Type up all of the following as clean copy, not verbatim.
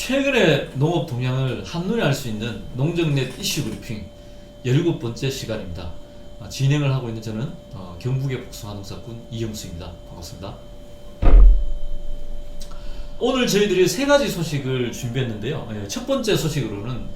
최근의 농업 동향을 한눈에 알 수 있는 농정넷 이슈 브리핑 17번째 시간입니다. 진행을 하고 있는 저는 경북의 복숭아농사꾼 이영수입니다. 반갑습니다. 오늘 저희들이 세 가지 소식을 준비했는데요. 첫 번째 소식으로는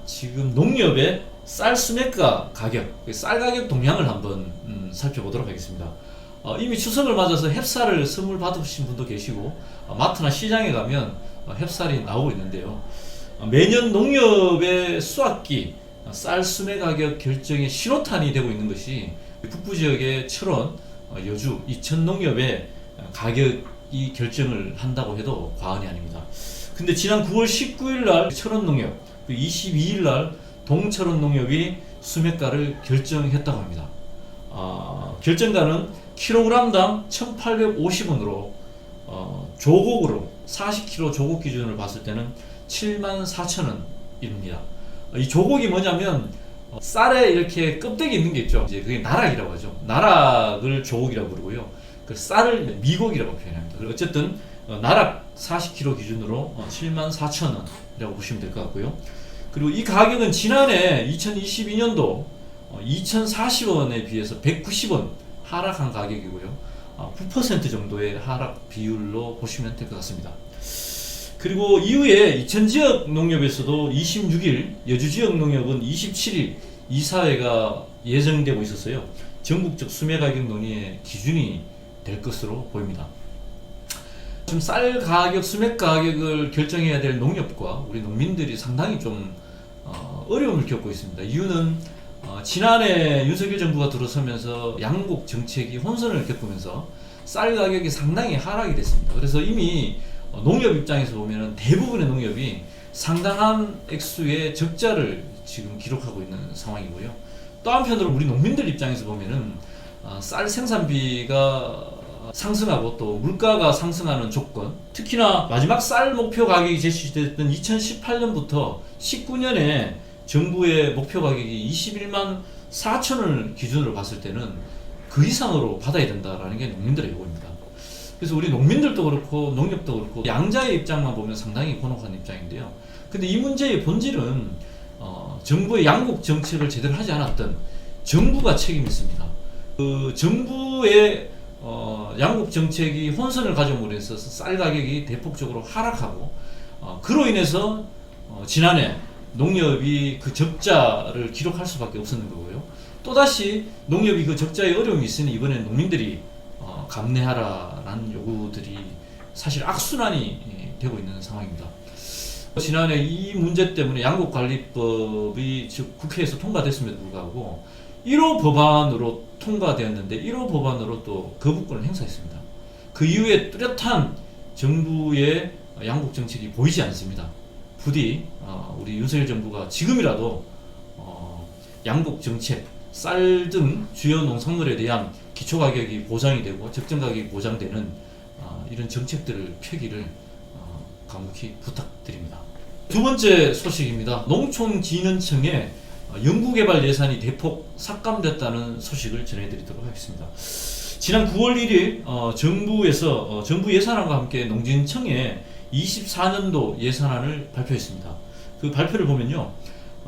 지금 농협의 쌀 수매가 가격, 쌀 가격 동향을 한번 살펴보도록 하겠습니다. 이미 추석을 맞아서 햅쌀을 선물 받으신 분도 계시고 마트나 시장에 가면 햅쌀이 나오고 있는데요. 매년 농협의 수확기 쌀 수매 가격 결정의 신호탄이 되고 있는 것이 북부 지역의 철원, 여주, 이천 농협의 가격이 결정을 한다고 해도 과언이 아닙니다. 근데 지난 9월 19일 날 철원 농협, 22일 날 동철원 농협이 수매가를 결정했다고 합니다. 결정가는 킬로그램당 1,850원으로 조곡으로 40kg 조곡 기준으로 봤을 때는 74,000원입니다. 이 조곡이 뭐냐면 쌀에 이렇게 껍데기 있는 게 있죠. 이제 그게 나락이라고 하죠. 나락을 조곡이라고 부르고요. 그 쌀을 미곡이라고 표현합니다. 어쨌든 나락 40kg 기준으로 74,000원이라고 보시면 될 것 같고요. 그리고 이 가격은 지난해 2022년도 2,040원에 비해서 190원 하락한 가격이고요. 9% 정도의 하락 비율로 보시면 될 것 같습니다. 그리고 이후에 이천 지역 농협에서도 26일, 여주 지역 농협은 27일 이사회가 예정되고 있었어요. 전국적 수매 가격 논의의 기준이 될 것으로 보입니다. 지금 쌀 가격, 수매 가격을 결정해야 될 농협과 우리 농민들이 상당히 좀 어려움을 겪고 있습니다. 이유는 지난해 윤석열 정부가 들어서면서 양곡 정책이 혼선을 겪으면서 쌀 가격이 상당히 하락이 됐습니다. 그래서 이미 농협 입장에서 보면 대부분의 농협이 상당한 액수의 적자를 지금 기록하고 있는 상황이고요. 또 한편으로 우리 농민들 입장에서 보면은 쌀 생산비가 상승하고 또 물가가 상승하는 조건, 특히나 마지막 쌀 목표 가격이 제시됐던 2018년부터 19년에 정부의 목표 가격이 21만 4천원을 기준으로 봤을 때는 그 이상으로 받아야 된다라는 게 농민들의 요구입니다. 그래서 우리 농민들도 그렇고 농협도 그렇고 양자의 입장만 보면 상당히 곤혹한 입장인데요. 근데 이 문제의 본질은 정부의 양곡 정책을 제대로 하지 않았던 정부가 책임이 있습니다. 그 정부의 양곡 정책이 혼선을 가져옴으로 해서 쌀 가격이 대폭적으로 하락하고 그로 인해서 지난해 농협이 그 적자를 기록할 수밖에 없었는 거고요. 또다시 농협이 그 적자의 어려움이 있으니 이번에 농민들이 감내하라라는 요구들이 사실 악순환이 되고 있는 상황입니다. 지난해 이 문제 때문에 양곡관리법이 즉 국회에서 통과됐음에도 불구하고 1호 법안으로 통과되었는데 1호 법안으로 또 거부권을 행사했습니다. 그 이후에 뚜렷한 정부의 양곡 정책이 보이지 않습니다. 부디 우리 윤석열 정부가 지금이라도 양곡 정책, 쌀 등 주요 농산물에 대한 기초 가격이 보장이 되고 적정 가격이 보장되는 이런 정책들을 펴기를 간곡히 부탁드립니다. 두 번째 소식입니다. 농촌진흥청의 연구개발 예산이 대폭 삭감됐다는 소식을 전해드리도록 하겠습니다. 지난 9월 1일 정부에서 정부 예산안과 함께 농진청에 24년도 예산안을 발표했습니다. 그 발표를 보면요,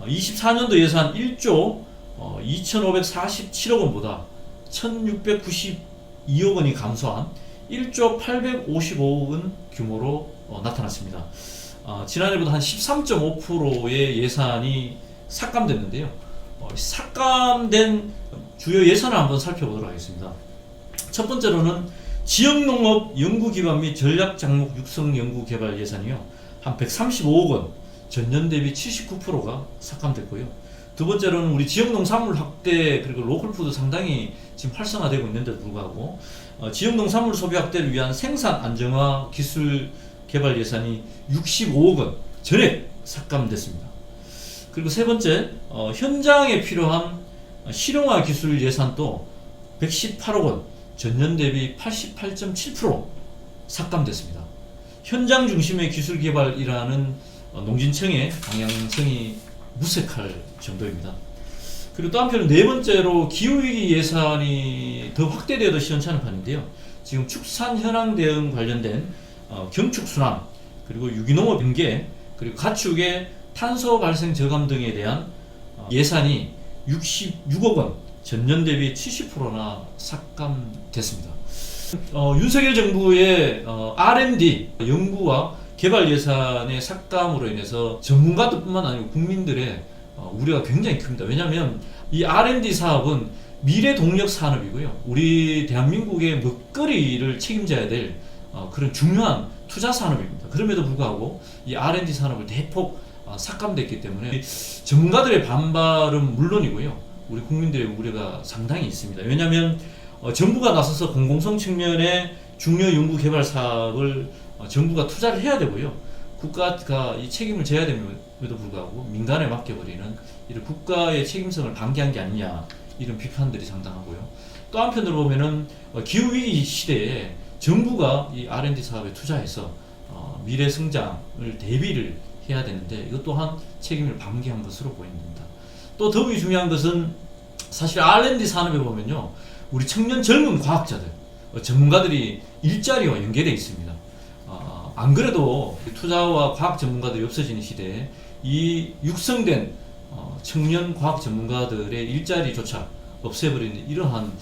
24년도 예산 1조 2,547억 원보다 1,692억 원이 감소한 1조 855억 원 규모로 나타났습니다. 지난해보다 한 13.5%의 예산이 삭감됐는데요. 삭감된 주요 예산을 한번 살펴보도록 하겠습니다. 첫 번째로는 지역농업 연구기반 및 전략작목 육성 연구개발 예산이요, 한 135억 원, 전년 대비 79%가 삭감됐고요. 두 번째로는 우리 지역농산물 확대 그리고 로컬푸드 상당히 지금 활성화되고 있는데도 불구하고 지역농산물 소비 확대를 위한 생산 안정화 기술 개발 예산이 65억 원 전액 삭감됐습니다. 그리고 세 번째, 현장에 필요한 실용화 기술 예산도 118억 원, 전년 대비 88.7% 삭감됐습니다. 현장 중심의 기술 개발이라는 농진청의 방향성이 무색할 정도입니다. 그리고 또 한편은 네 번째로 기후위기 예산이 더 확대되어도 시원찮은 판인데요. 지금 축산 현황 대응 관련된 경축순환 그리고 유기농업 연계 그리고 가축의 탄소 발생 저감 등에 대한 예산이 66억 원, 전년 대비 70%나 삭감됐습니다. 윤석열 정부의 R&D 연구와 개발 예산의 삭감으로 인해서 전문가들뿐만 아니고 국민들의 우려가 굉장히 큽니다. 왜냐하면 이 R&D 사업은 미래 동력 산업이고요. 우리 대한민국의 먹거리를 책임져야 될 그런 중요한 투자 산업입니다. 그럼에도 불구하고 이 R&D 산업을 대폭 삭감됐기 때문에 전문가들의 반발은 물론이고요. 우리 국민들의 우려가 상당히 있습니다. 왜냐하면 정부가 나서서 공공성 측면의 중요 연구 개발 사업을 정부가 투자를 해야 되고요. 국가가 이 책임을 져야 됨에도 불구하고 민간에 맡겨버리는 이런 국가의 책임성을 방기한 게 아니냐, 이런 비판들이 상당하고요. 또 한편으로 보면은 기후위기 시대에 정부가 이 R&D 사업에 투자해서 미래 성장을 대비를 해야 되는데 이것 또한 책임을 방기한 것으로 보입니다. 또 더욱이 중요한 것은 사실 R&D 산업에 보면요, 우리 청년 젊은 과학자들, 전문가들이 일자리와 연계되어 있습니다. 안 그래도 투자와 과학 전문가들이 없어지는 시대에 이 육성된 청년 과학 전문가들의 일자리조차 없애버리는 이러한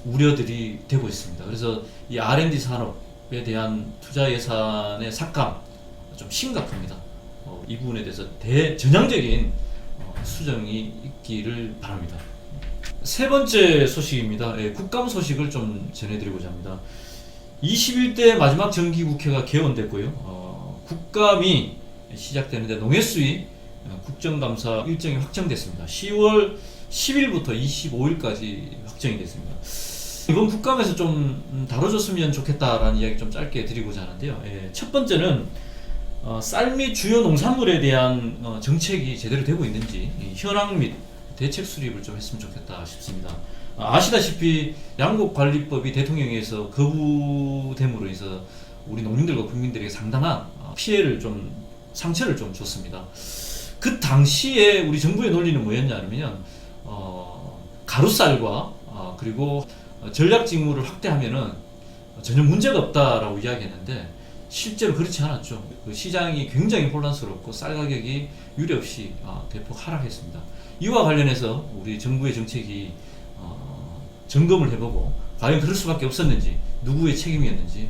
우려들이 되고 있습니다. 그래서 이 R&D 산업에 대한 투자 예산의 삭감 좀 심각합니다. 이 부분에 대해서 대전향적인 수정이 있기를 바랍니다. 세 번째 소식입니다. 국감 소식을 좀 전해드리고자 합니다. 21대 마지막 정기국회가 개원됐고요. 국감이 시작되는데 농해수위 국정감사 일정이 확정됐습니다. 10월 10일부터 25일까지 확정이 됐습니다. 이번 국감에서 좀 다뤄줬으면 좋겠다라는 이야기 좀 짧게 드리고자 하는데요. 첫 번째는 쌀 및 주요 농산물에 대한 정책이 제대로 되고 있는지 현황 및 대책 수립을 좀 했으면 좋겠다 싶습니다. 아시다시피 양곡관리법이 대통령에서 거부됨으로 해서 우리 농민들과 국민들에게 상당한 피해를 좀, 상처를 좀 줬습니다. 그 당시에 우리 정부의 논리는 뭐였냐면 가루쌀과 그리고 전략직무를 확대하면은 전혀 문제가 없다라고 이야기했는데 실제로 그렇지 않았죠. 그 시장이 굉장히 혼란스럽고 쌀 가격이 유례없이 대폭 하락했습니다. 이와 관련해서 우리 정부의 정책이 점검을 해보고 과연 그럴 수밖에 없었는지, 누구의 책임이었는지,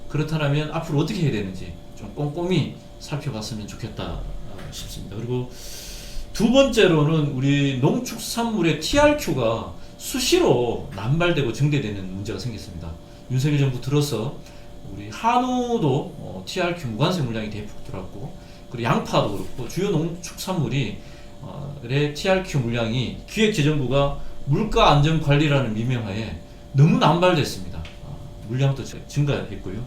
그렇다면 앞으로 어떻게 해야 되는지 좀 꼼꼼히 살펴봤으면 좋겠다 싶습니다. 그리고 두 번째로는 우리 농축산물의 TRQ가 수시로 남발되고 정대되는 문제가 생겼습니다. 윤석열 정부 들어서 우리 한우도 TRQ 무관세 물량이 대폭 들어왔고, 그리고 양파도 그렇고 주요 농축산물이 TRQ 물량이 기획재정부가 물가안정관리라는 미명하에 너무 남발됐습니다. 물량도 증가했고요.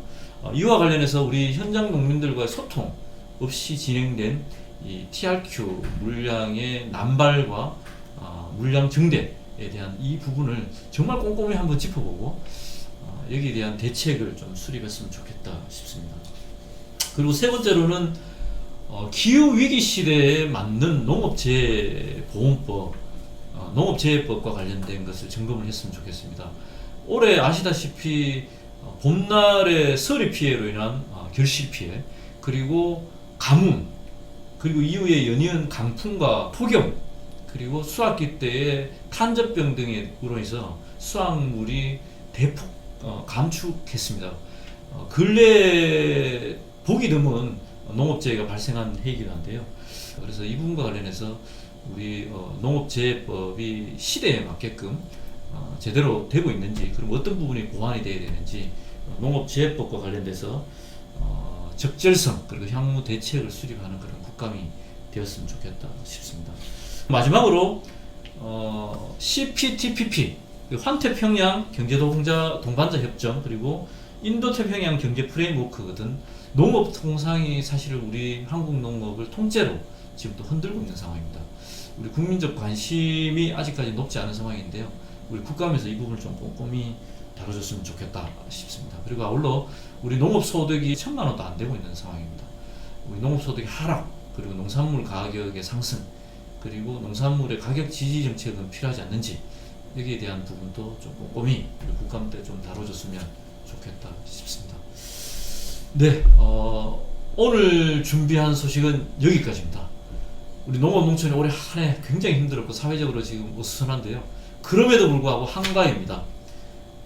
이와 관련해서 우리 현장 농민들과의 소통 없이 진행된 이 TRQ 물량의 남발과 물량 증대에 대한 이 부분을 정말 꼼꼼히 한번 짚어보고 여기에 대한 대책을 좀 수립했으면 좋겠다 싶습니다. 그리고 세 번째로는 기후위기 시대에 맞는 농업재해보험법, 농업재해법과 관련된 것을 점검을 했으면 좋겠습니다. 올해 아시다시피 봄날의 서리 피해로 인한 결실 피해, 그리고 가뭄, 그리고 이후에 연이은 강풍과 폭염, 그리고 수확기 때의 탄저병 등으로 해서 수확물이 대폭 감축했습니다. 근래 보기 드문 농업재해가 발생한 해이기도 한데요. 그래서 이 부분과 관련해서 우리 농업재해법이 시대에 맞게끔 제대로 되고 있는지, 그리고 어떤 부분이 보완이 되어야 되는지 농업재해법과 관련돼서 적절성 그리고 향후 대책을 수립하는 그런 국감이 되었으면 좋겠다 싶습니다. 마지막으로 CPTPP, 환태평양 경제동반자 협정, 그리고 인도태평양 경제 프레임워크거든 농업 통상이 사실 우리 한국 농업을 통째로 지금도 흔들고 있는 상황입니다. 우리 국민적 관심이 아직까지 높지 않은 상황인데요. 우리 국감에서 이 부분을 좀 꼼꼼히 다뤄줬으면 좋겠다 싶습니다. 그리고 아울러 우리 농업 소득이 1,000만 원도 안 되고 있는 상황입니다. 우리 농업 소득의 하락, 그리고 농산물 가격의 상승, 그리고 농산물의 가격 지지 정책은 필요하지 않는지, 여기에 대한 부분도 좀 꼼꼼히 우리 국감 때 좀 다뤄줬으면 좋겠다 싶습니다. 네, 오늘 준비한 소식은 여기까지입니다. 우리 농업농촌이 올해 한 해 굉장히 힘들었고 사회적으로 지금 어수선한데요. 그럼에도 불구하고 한가위입니다.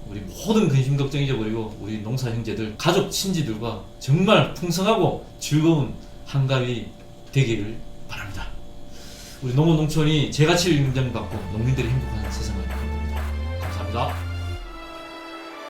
우리 모든 근심 걱정 잊어버리고 우리 농사 형제들, 가족, 친지들과 정말 풍성하고 즐거운 한가위 되기를 바랍니다. 우리 농업농촌이 제 가치를 인정받고 농민들이 행복한 세상을 만듭니다. 감사합니다.